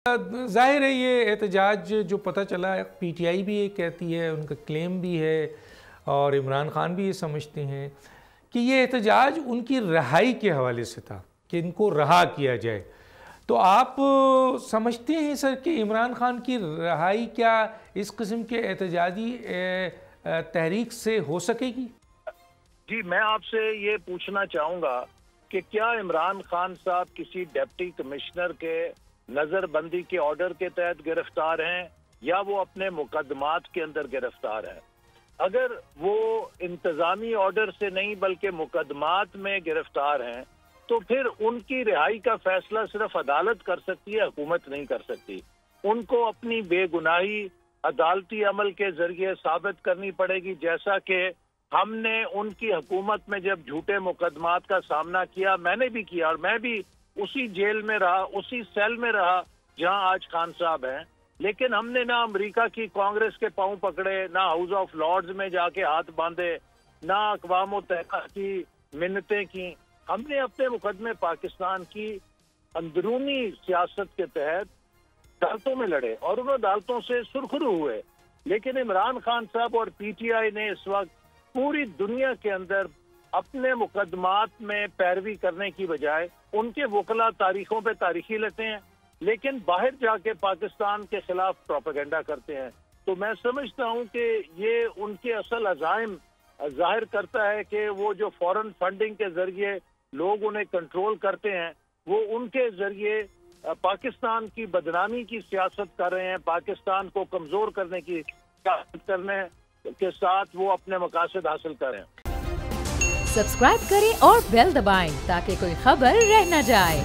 ظاہر ہے یہ احتجاج جو پتہ چلا پی ٹی آئی بھی یہ کہتی ہے، ان کا کلیم بھی ہے اور عمران خان بھی یہ سمجھتے ہیں کہ یہ احتجاج ان کی رہائی کے حوالے سے تھا کہ ان کو رہا کیا جائے۔ تو آپ سمجھتے ہیں سر کہ عمران خان کی رہائی کیا اس قسم کے احتجاجی تحریک سے ہو سکے گی؟ جی، میں آپ سے یہ پوچھنا چاہوں گا کہ کیا عمران خان صاحب کسی ڈپٹی کمشنر کے نظر بندی کے آرڈر کے تحت گرفتار ہیں یا وہ اپنے مقدمات کے اندر گرفتار ہیں؟ اگر وہ انتظامی آرڈر سے نہیں بلکہ مقدمات میں گرفتار ہیں تو پھر ان کی رہائی کا فیصلہ صرف عدالت کر سکتی ہے، حکومت نہیں کر سکتی۔ ان کو اپنی بے گناہی عدالتی عمل کے ذریعے ثابت کرنی پڑے گی، جیسا کہ ہم نے ان کی حکومت میں جب جھوٹے مقدمات کا سامنا کیا، میں نے بھی کیا، اور میں بھی اسی جیل میں رہا، اسی سیل میں رہا جہاں آج خان صاحب ہیں، لیکن ہم نے نہ امریکہ کی کانگریس کے پاؤں پکڑے، نہ ہاؤس آف لارڈز میں جا کے ہاتھ باندھے، نہ اقوام متحدہ کی منتیں کی۔ ہم نے اپنے مقدمے پاکستان کی اندرونی سیاست کے تحت عدالتوں میں لڑے اور ان عدالتوں سے سرخرو ہوئے، لیکن عمران خان صاحب اور پی ٹی آئی نے اس وقت پوری دنیا کے اندر اپنے مقدمات میں پیروی کرنے کی بجائے ان کے وکلا تاریخوں پہ تاریخی لیتے ہیں، لیکن باہر جا کے پاکستان کے خلاف پروپیگنڈا کرتے ہیں۔ تو میں سمجھتا ہوں کہ یہ ان کے اصل عزائم ظاہر کرتا ہے کہ وہ جو فورن فنڈنگ کے ذریعے لوگ انہیں کنٹرول کرتے ہیں، وہ ان کے ذریعے پاکستان کی بدنامی کی سیاست کر رہے ہیں، پاکستان کو کمزور کرنے کی سیاست کرنے کے ساتھ وہ اپنے مقاصد حاصل کریں۔ سبسکرائب کریں اور بیل دبائیں تاکہ کوئی خبر رہ نہ جائے۔